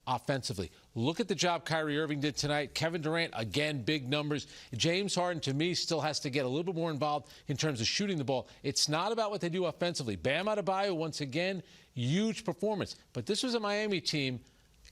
offensively. Look at the job Kyrie Irving did tonight. Kevin Durant, again, big numbers. James Harden, to me, still has to get a little bit more involved in terms of shooting the ball. It's not about what they do offensively. Bam Adebayo, once again, huge performance. But this was a Miami team,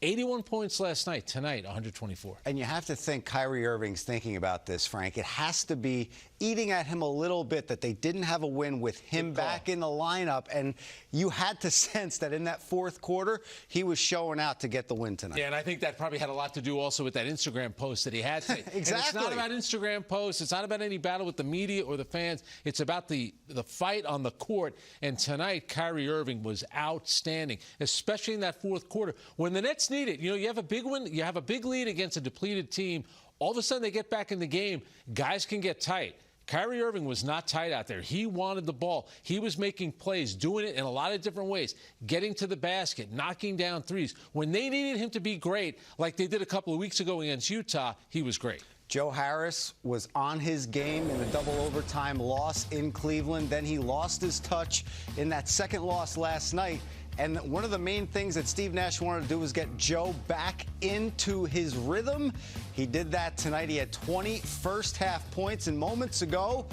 81 points last night. Tonight, 124. And you have to think Kyrie Irving's thinking about this, Frank. It has to be eating at him a little bit that they didn't have a win with him back in the lineup. And you had to sense that in that fourth quarter, he was showing out to get the win tonight. Yeah, and I think that probably had a lot to do also with that Instagram post that he had today. Exactly. And it's not about Instagram posts. It's not about any battle with the media or the fans. It's about the fight on the court. And tonight, Kyrie Irving was outstanding, especially in that fourth quarter. When the Nets need it, you have a big win, you have a big lead against a depleted team. All of a sudden, they get back in the game. Guys can get tight. Kyrie Irving was not tight out there. He wanted the ball. He was making plays, doing it in a lot of different ways, getting to the basket, knocking down threes. When they needed him to be great, like they did a couple of weeks ago against Utah, he was great. Joe Harris was on his game in the double overtime loss in Cleveland. Then he lost his touch in that second loss last night. And one of the main things that Steve Nash wanted to do was get Joe back into his rhythm. He did that tonight. He had 20 first-half points, and moments ago,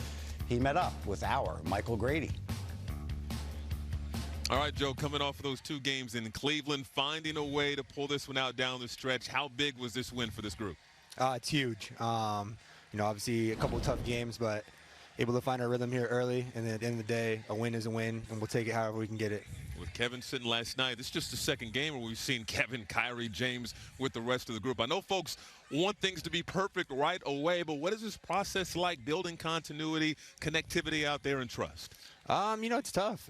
he met up with our Michael Grady. All right, Joe, coming off of those two games in Cleveland, finding a way to pull this one out down the stretch. How big was this win for this group? It's huge. Obviously a couple of tough games, but able to find our rhythm here early, and then at the end of the day, a win is a win, and we'll take it however we can get it. With Kevin sitting last night, this is just the second game where we've seen Kevin, Kyrie, James with the rest of the group. I know folks want things to be perfect right away, but what is this process like, building continuity, connectivity out there, and trust? It's tough.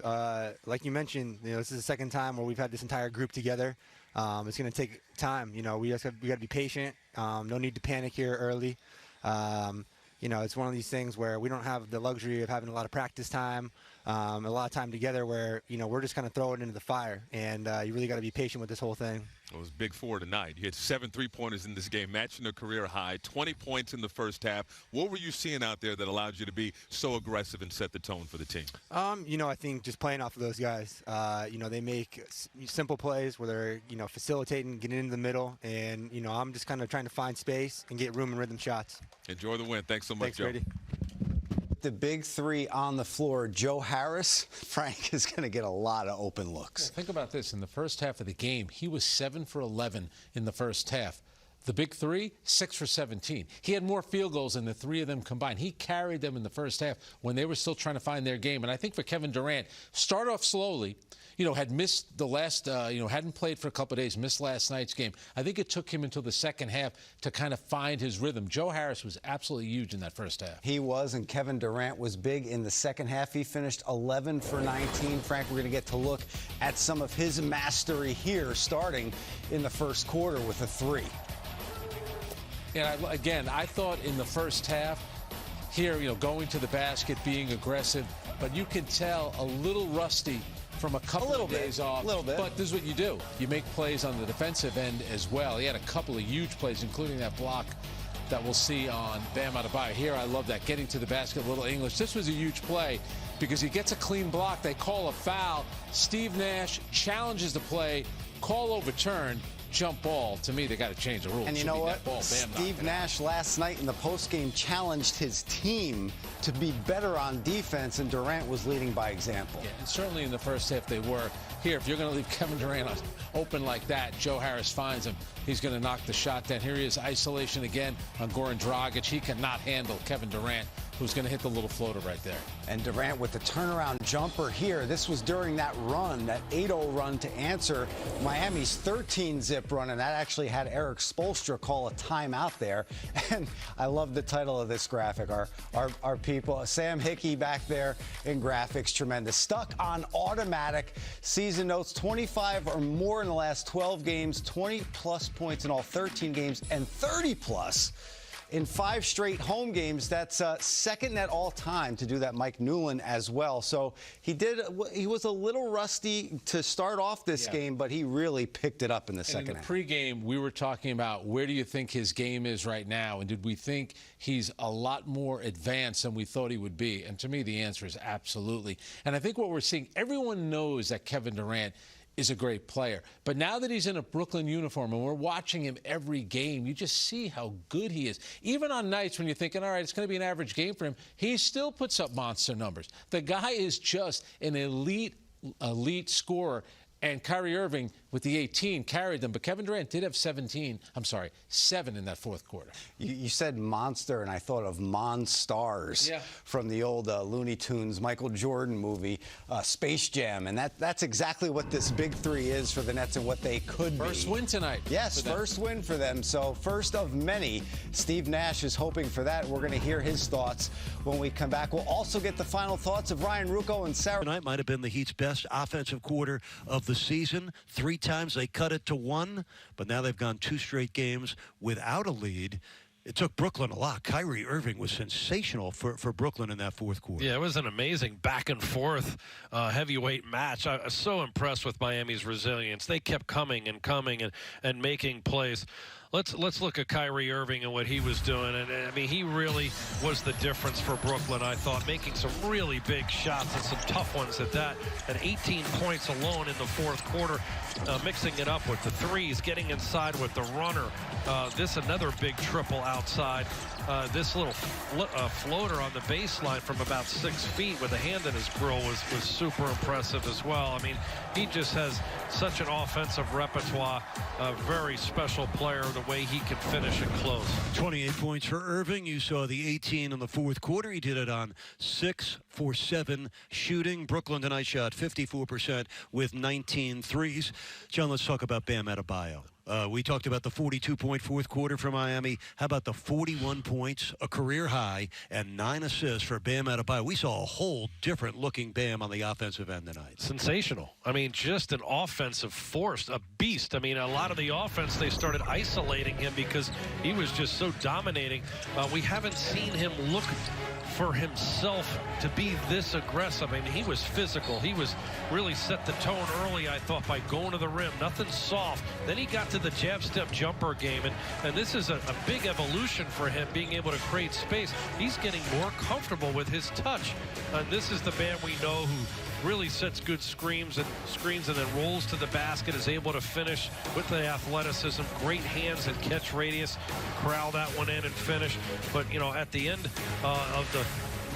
Like you mentioned, this is the second time where we've had this entire group together. It's going to take time. We got to be patient. No need to panic here early. It's one of these things where we don't have the luxury of having a lot of practice time, a lot of time together where, we're just kind of throwing it into the fire. And you really got to be patient with this whole thing. It was big four tonight. You had 7 3-pointers in this game, matching a career high, 20 points in the first half. What were you seeing out there that allowed you to be so aggressive and set the tone for the team? I think just playing off of those guys, they make simple plays where they're, facilitating, getting into the middle. And, I'm just kind of trying to find space and get room and rhythm shots. Enjoy the win. Thanks so much, Thanks, Joe. Brady. The big three on the floor, Joe Harris, Frank, is going to get a lot of open looks. Well, think about this. In the first half of the game, he was 7 for 11 in the first half. The big three, 6 for 17. He had more field goals than the three of them combined. He carried them in the first half when they were still trying to find their game. And I think for Kevin Durant, start off slowly, had missed the last, hadn't played for a couple of days, missed last night's game. I think it took him until the second half to kind of find his rhythm. Joe Harris was absolutely huge in that first half. He was, and Kevin Durant was big in the second half. He finished 11 for 19. Frank, we're going to get to look at some of his mastery here, starting in the first quarter with a three. And again, I thought in the first half, here, going to the basket, being aggressive, but you can tell a little rusty from a couple of days off. A little bit. But this is what you do. You make plays on the defensive end as well. He had a couple of huge plays, including that block that we'll see on Bam Adebayo. Here, I love that. Getting to the basket, a little English. This was a huge play because he gets a clean block. They call a foul. Steve Nash challenges the play. Call overturned. Jump ball. To me, they got to change the rules. And you know what? Steve Nash last night in the postgame challenged his team to be better on defense, and Durant was leading by example. Yeah, and certainly in the first half they were. Here, if you're going to leave Kevin Durant open like that, Joe Harris finds him. He's going to knock the shot down. Here he is, isolation again on Goran Dragic. He cannot handle Kevin Durant, who's going to hit the little floater right there. And Durant with the turnaround jumper here. This was during that run, that 8-0 run to answer Miami's 13-zip run, and that actually had Eric Spoelstra call a timeout there. And I love the title of this graphic. Our people, Sam Hickey back there in graphics, tremendous. Stuck on automatic. Season notes, 25 or more in the last 12 games, 20-plus points in all 13 games, and 30-plus in 5 straight home games. That's second at all time to do that, Mike Newland as well. So he was a little rusty to start off this game, but he really picked it up in the second half. In the pregame, we were talking about where do you think his game is right now, and did we think he's a lot more advanced than we thought he would be? And to me, the answer is absolutely. And I think what we're seeing, everyone knows that Kevin Durant is a great player. But now that he's in a Brooklyn uniform and we're watching him every game, you just see how good he is. Even on nights when you're thinking, all right, it's going to be an average game for him, he still puts up monster numbers. The guy is just an elite scorer. And Kyrie Irving, with the 18, carried them. But Kevin Durant did have 7 in that fourth quarter. You said monster, and I thought of Monstars from the old Looney Tunes Michael Jordan movie, Space Jam. And that's exactly what this big three is for the Nets and what they could be. First win tonight. Yes, first win for them. So first of many. Steve Nash is hoping for that. We're going to hear his thoughts when we come back. We'll also get the final thoughts of Ryan Ruocco and Sarah. Tonight might have been the Heat's best offensive quarter of the season. 3 times they cut it to 1, but now they've gone 2 straight games without a lead. It took Brooklyn a lot. Kyrie Irving was sensational for Brooklyn in that fourth quarter. Yeah, it was an amazing back-and-forth heavyweight match. I was so impressed with Miami's resilience. They kept coming and making plays. Let's look at Kyrie Irving and what he was doing. And I mean, he really was the difference for Brooklyn, I thought, making some really big shots and some tough ones at that. And 18 points alone in the fourth quarter, mixing it up with the threes, getting inside with the runner. This another big triple outside. This little floater on the baseline from about 6 feet with a hand in his grill was super impressive as well. I mean, he just has such an offensive repertoire, a very special player, the way he can finish and close. 28 points for Irving. You saw the 18 in the fourth quarter. He did it on 6 for 7 shooting. Brooklyn tonight shot 54% with 19 threes. John, let's talk about Bam Adebayo. We talked about the 42-point fourth quarter for Miami. How about the 41 points, a career high, and 9 assists for Bam Adebayo? We saw a whole different looking Bam on the offensive end tonight. Sensational. I mean, just an offensive force, a beast. I mean, a lot of the offense, they started isolating him because he was just so dominating. We haven't seen him look for himself to be this aggressive. I mean, he was physical. He was really set the tone early, I thought, by going to the rim. Nothing soft. Then he got to the jab step jumper game, and this is a big evolution for him, being able to create space. He's getting more comfortable with his touch. And this is the Bam we know who really sets good screens and then rolls to the basket, is able to finish with the athleticism, great hands and catch radius, corral that one in and finish. But, you know, at the end of the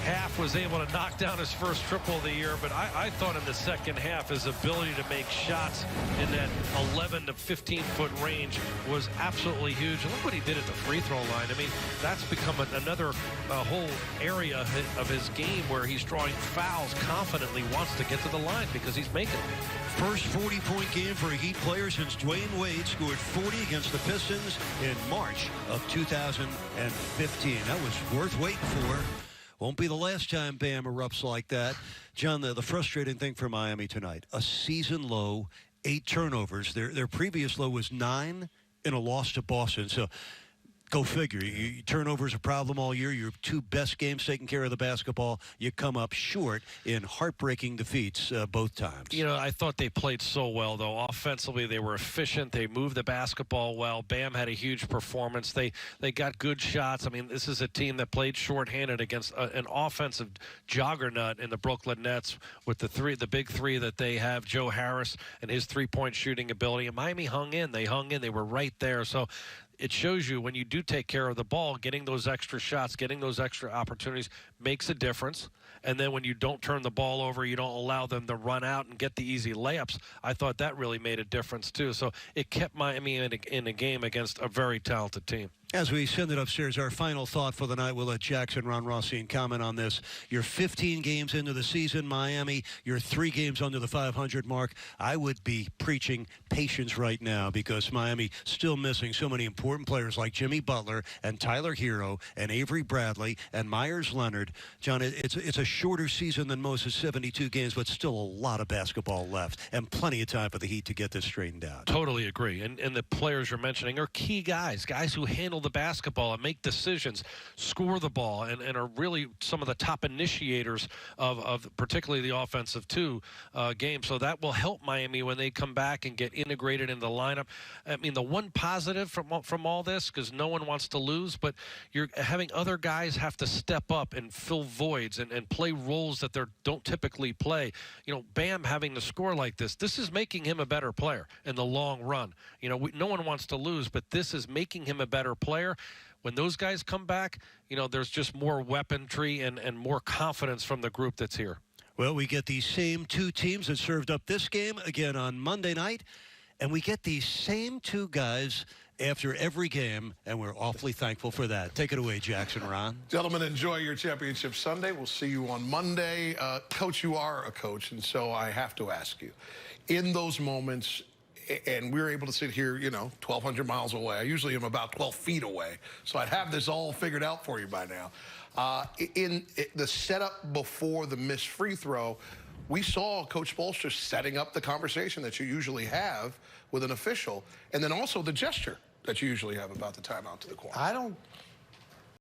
half was able to knock down his first triple of the year. But I thought in the second half his ability to make shots in that 11 to 15-foot range was absolutely huge. And look what he did at the free throw line. I mean, that's become another whole area of his game where he's drawing fouls confidently, wants to get to the line because he's making them. First 40-point game for a Heat player since Dwayne Wade scored 40 against the Pistons in March of 2015. That was worth waiting for. Won't be the last time Bam erupts like that. John, the frustrating thing for Miami tonight, a season low, 8 turnovers. Their previous low was 9 in a loss to Boston. So go figure. Turnovers a problem all year. Your 2 best games taking care of the basketball. You come up short in heartbreaking defeats both times. You know, I thought they played so well, though. Offensively, they were efficient. They moved the basketball well. Bam had a huge performance. They got good shots. I mean, this is a team that played shorthanded against an offensive juggernaut in the Brooklyn Nets with the big 3 that they have, Joe Harris and his 3-point shooting ability. And Miami hung in. They hung in. They were right there. So it shows you when you do take care of the ball, getting those extra shots, getting those extra opportunities makes a difference. And then when you don't turn the ball over, you don't allow them to run out and get the easy layups. I thought that really made a difference, too. So it kept Miami in a game against a very talented team. As we send it upstairs, our final thought for the night, we'll let Jackson, Ron Rothstein comment on this. You're 15 games into the season, Miami. You're 3 games under the 500 mark. I would be preaching patience right now because Miami still missing so many important players like Jimmy Butler and Tyler Hero and Avery Bradley and Myers Leonard. John, it's a shorter season than most, of 72 games, but still a lot of basketball left and plenty of time for the Heat to get this straightened out. Totally agree. And the players you're mentioning are key guys who handle handle the basketball and make decisions, score the ball, and are really some of the top initiators of particularly the offensive game. So that will help Miami when they come back and get integrated in the lineup. I mean, the one positive from all this, because no one wants to lose, but you're having other guys have to step up and fill voids and play roles that they don't typically play. You know, Bam having to score like this is making him a better player in the long run. You know, no one wants to lose, but this is making him a better player. When those guys come back, you know, there's just more weaponry and more confidence from the group that's here. Well, we get these same two teams that served up this game again on Monday night, and we get these same two guys after every game, and we're awfully thankful for that. Take it away, Jackson Ron. Gentlemen, enjoy your championship Sunday. We'll see you on Monday. Coach, you are a coach, and so I have to ask you, in those moments, and we're able to sit here, you know, 1,200 miles away. I usually am about 12 feet away, so I'd have this all figured out for you by now. In the setup before the missed free throw, we saw Coach Spoelstra setting up the conversation that you usually have with an official, and then also the gesture that you usually have about the timeout to the corner. I don't